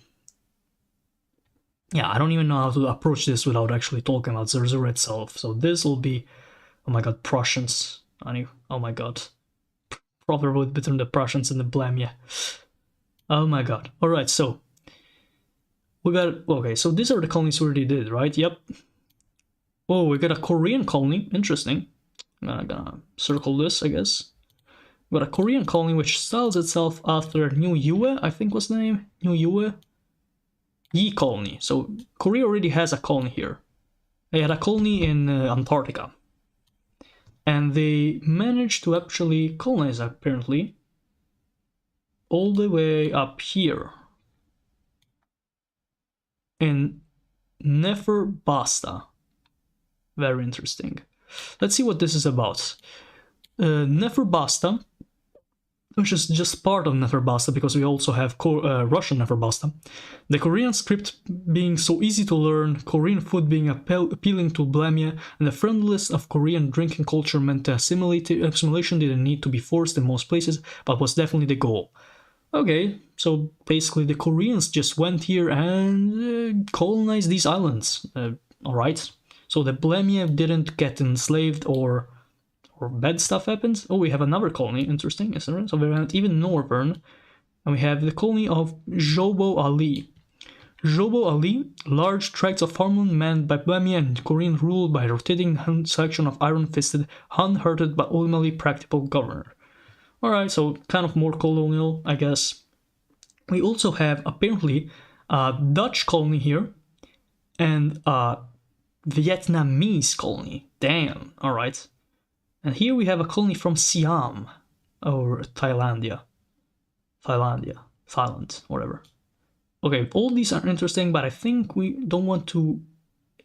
Yeah, I don't even know how to approach this without actually talking about Zerzura itself. So this will be... Oh my god, Prussians. Oh my god. Probably between the Prussians and the Blemia. Oh my god. Alright, so... We got... Okay, so these are the colonies we already did, right? Yep. Oh, we got a Korean colony. Interesting. I'm gonna circle this, I guess. We got a Korean colony which styles itself after New Yue, I think was the name. New Yue. Yi colony. So Korea already has a colony here. They had a colony in Antarctica. And they managed to actually colonize, apparently, all the way up here. In Neferbasta. Very interesting. Let's see what this is about. Neferbasta, which is just part of Neferbasta because we also have Russian Neferbasta. The Korean script being so easy to learn, Korean food being appealing to Blemia, and the friendliness of Korean drinking culture meant the assimilation didn't need to be forced in most places, but was definitely the goal. Okay, so basically the Koreans just went here and colonized these islands. Alright, so the Blemia didn't get enslaved or bad stuff happened. Oh, we have another colony, interesting, isn't it? So we went even northern, and we have the colony of Jobo Ali. Jobo Ali, large tracts of farmland manned by Blemia and Korean ruled by a rotating selection of iron-fisted, unhurted but ultimately practical governor. Alright, so kind of more colonial, I guess. We also have, apparently, a Dutch colony here, and a Vietnamese colony. Damn, alright. And here we have a colony from Siam, or Thailand, whatever. Okay, all these are interesting, but I think we don't want to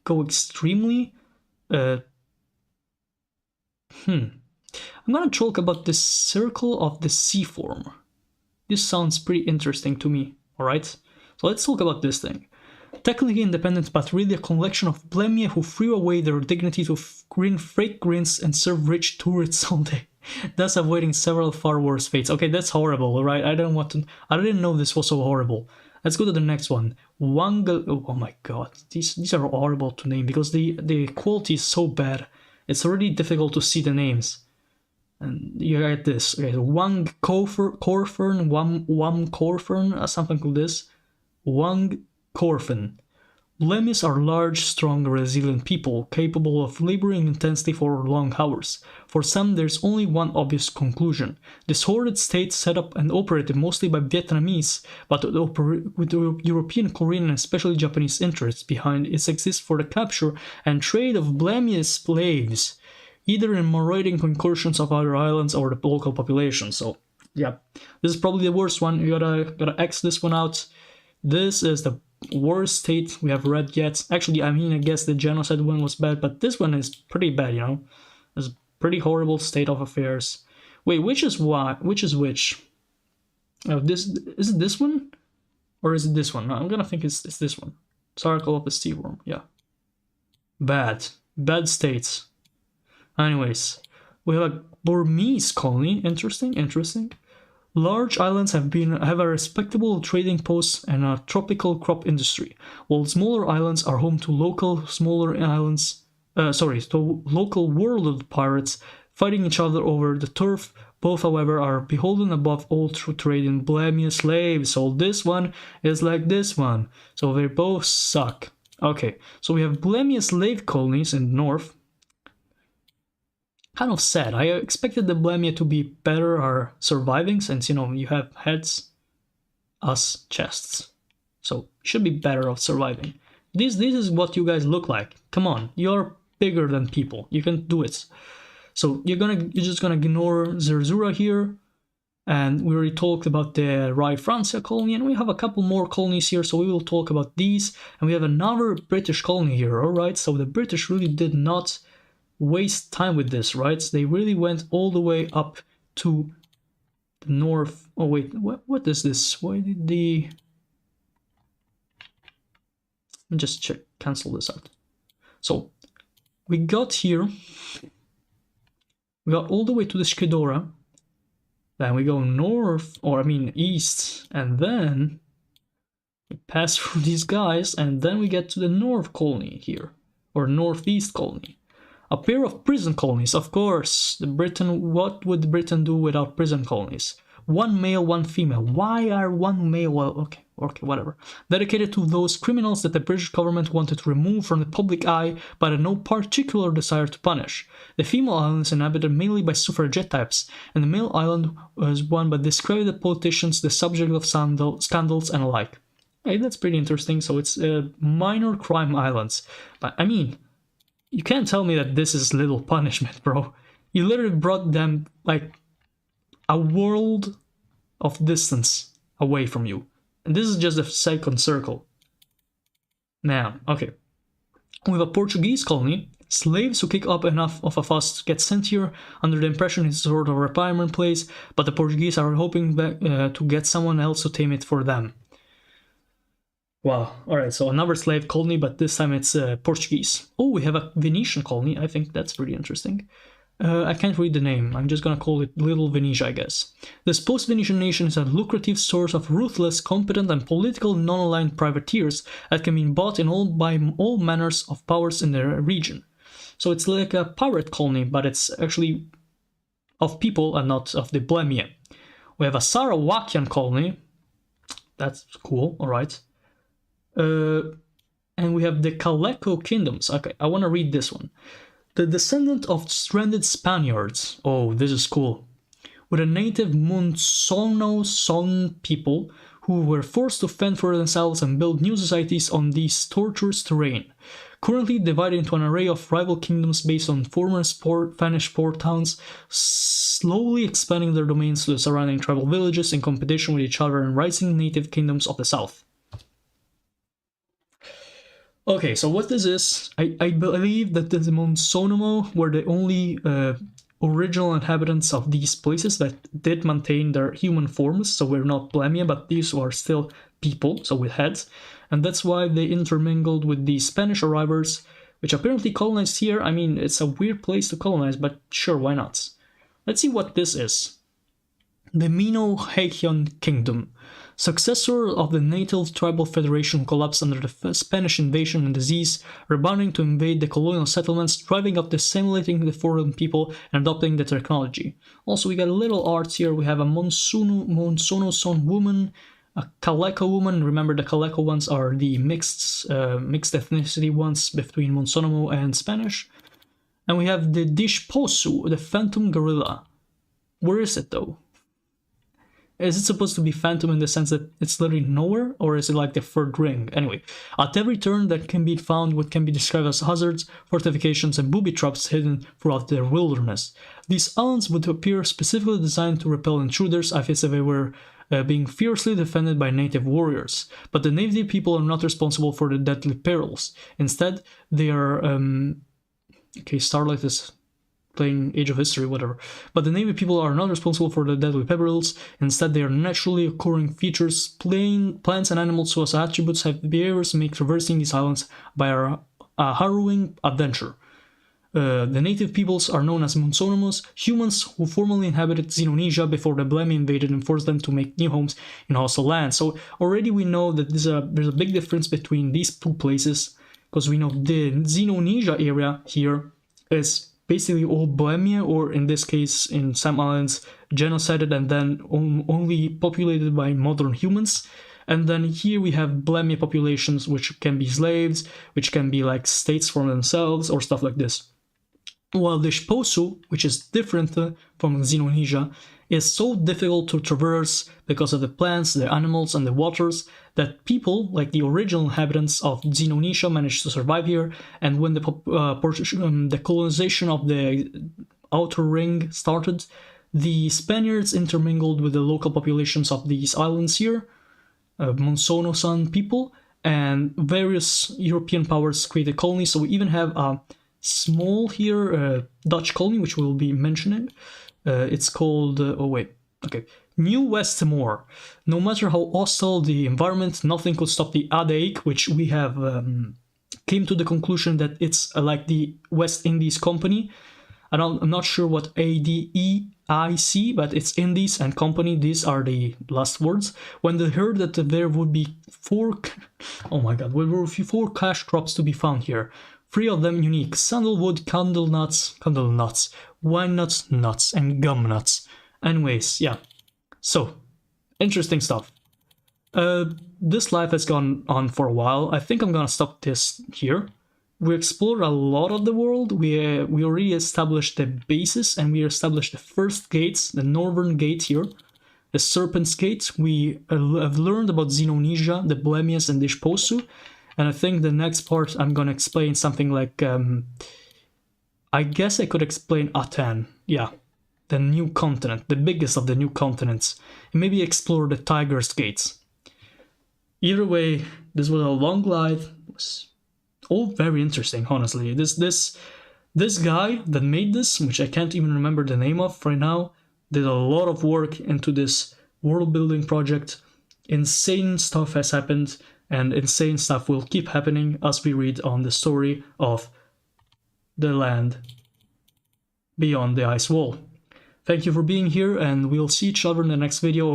go extremely... I'm gonna talk about the Circle of the Sea Form. This sounds pretty interesting to me, alright? So let's talk about this thing. Technically independent, but really a collection of Blemia who threw away their dignity to fake grins and serve rich tourists all day, thus avoiding several far worse fates. Okay, that's horrible, alright? I didn't know this was so horrible. Let's go to the next one. Oh my god, these are horrible to name because the quality is so bad. It's already difficult to see the names. And you get this. Okay, Wang Corfern, Wam Corfern, something like this. Wang Corfern. Blemis are large, strong, resilient people, capable of laboring intensely for long hours. For some, there's only one obvious conclusion. This horrid state set up and operated mostly by Vietnamese, but with European, Korean, and especially Japanese interests behind its exists for the capture and trade of Blemian slaves, either in marauding incursions of other islands or the local population. So, yeah, this is probably the worst one. You gotta X this one out. This is the worst state we have read yet. Actually, I mean, I guess the genocide one was bad, but this one is pretty bad, you know? It's a pretty horrible state of affairs. Wait, which is why? Which is which? Oh, this is it this one? Or is it this one? No, I'm gonna think it's this one. Circle of the Sea Worm, yeah. Bad. Bad states. Anyways, we have a Burmese colony. Interesting. Large islands have a respectable trading post and a tropical crop industry, while smaller islands are home to local local warlord pirates fighting each other over the turf. Both, however, are beholden above all to trade in Blamia slaves. So this one is like this one. So they both suck. Okay, so we have Blamia slave colonies in the north. Kind of sad. I expected the Blamia to be better or surviving, since, you know, you have heads, us chests. So should be better of surviving. This is what you guys look like. Come on, you're bigger than people. You can do it. So you're just gonna ignore Zerzura here. And we already talked about the Rai Francia colony, and we have a couple more colonies here, so we will talk about these. And we have another British colony here, alright? So the British really did not waste time with this, right? So they really went all the way up to the north. Oh wait, what is this? Why did the... Let me just check, cancel this out. So we got here, we got all the way to the Skedora, then we go north, or I mean east, and then we pass through these guys, and then we get to the north colony here, or northeast colony. A pair of prison colonies, of course. What would Britain do without prison colonies? One male, one female. Why are one male? Well, okay, whatever. Dedicated to those criminals that the British government wanted to remove from the public eye, but had no particular desire to punish. The female island is inhabited mainly by suffragette types, and the male island was one by discredited politicians, the subject of scandals and alike. Hey, that's pretty interesting. So it's minor crime islands. But I mean, you can't tell me that this is little punishment, bro. You literally brought them like a world of distance away from you. And this is just the second circle. Now, okay. With a Portuguese colony, slaves who kick up enough of a fuss get sent here under the impression it's a sort of retirement place, but the Portuguese are hoping to get someone else to tame it for them. Wow, alright, so another slave colony, but this time it's Portuguese. Oh, we have a Venetian colony. I think that's pretty interesting. I can't read the name. I'm just gonna call it Little Venetia, I guess. This post-Venetian nation is a lucrative source of ruthless, competent, and political non-aligned privateers that can be bought by all manners of powers in the region. So it's like a pirate colony, but it's actually of people and not of the Blamia. We have a Sarawakian colony. That's cool, alright. And we have the Caleco Kingdoms. Okay, I want to read this one. The descendant of stranded Spaniards. Oh, this is cool. With a native Monsono-Son people who were forced to fend for themselves and build new societies on these tortuous terrain. Currently divided into an array of rival kingdoms based on former Spanish port towns, slowly expanding their domains to the surrounding tribal villages in competition with each other and rising native kingdoms of the south. Okay, so what this is, I believe that the Monsonomo were the only original inhabitants of these places that did maintain their human forms, so we're not Blamia, but these are still people, so with heads, and that's why they intermingled with the Spanish arrivals, which apparently colonized here. I mean, it's a weird place to colonize, but sure, why not? Let's see what this is. The Mino-Heian Kingdom. Successor of the native tribal federation, collapsed under the Spanish invasion and disease, rebounding to invade the colonial settlements, driving up assimilating the foreign people and adopting the technology. Also, we got a little art here. We have a Monsono-Son woman, a Caleco woman. Remember, the Caleco ones are the mixed ethnicity ones between Monsonomo and Spanish. And we have the Dishposu, the phantom gorilla. Where is it though? Is it supposed to be phantom in the sense that it's literally nowhere, or is it like the third ring? Anyway, at every turn there can be found what can be described as hazards, fortifications, and booby traps hidden throughout the wilderness. These islands would appear specifically designed to repel intruders as if they were being fiercely defended by native warriors. But the native people are not responsible for the deadly perils. Instead, they are... okay, Starlight is playing Age of History, whatever. But the native people are not responsible for the deadly perils. Instead, they are naturally occurring features, plants and animals whose attributes have behaviors make traversing these islands by a harrowing adventure. The native peoples are known as Monsonomos, humans who formerly inhabited Xenonesia before the Blemi invaded and forced them to make new homes in hostile lands. So already we know that there's a big difference between these two places, because we know the Xenonesia area here is basically all Bohemia, or in this case, in some islands, genocided and then only populated by modern humans. And then here we have Bohemia populations, which can be slaves, which can be like states for themselves, or stuff like this. While the Shposu, which is different from Xenonesia, is so difficult to traverse because of the plants, the animals, and the waters, that people, like the original inhabitants of Xenonesia, managed to survive here. And when the colonization of the outer ring started, the Spaniards intermingled with the local populations of these islands here, Monsono-san people, and various European powers created colonies. So we even have a small here Dutch colony, which we'll be mentioning. It's called New West Timor. No matter how hostile the environment, nothing could stop the ADEIC, which we have came to the conclusion that it's like the West Indies Company. I'm not sure what ADEIC, but it's Indies and Company. These are the last words. When they heard that there would be four cash crops to be found here. 3 of them unique: sandalwood, candle nuts, wine nuts, nuts, and gum nuts. Anyways, yeah. So, interesting stuff. This live has gone on for a while. I think I'm gonna stop this here. We explored a lot of the world. We already established the bases, and we established the first gates, the northern gate here, the Serpent's Gate. We have learned about Xenonesia, the Blemias, and the Shposu. And I think the next part I'm gonna explain something like, I guess I could explain Atan, yeah, the new continent, the biggest of the new continents, and maybe explore the Tiger's Gates. Either way, this was a long live, it was all very interesting, honestly. This guy that made this, which I can't even remember the name of right now, did a lot of work into this world building project. Insane stuff has happened, and insane stuff will keep happening as we read on the story of the land beyond the ice wall. Thank you for being here, and we'll see each other in the next video.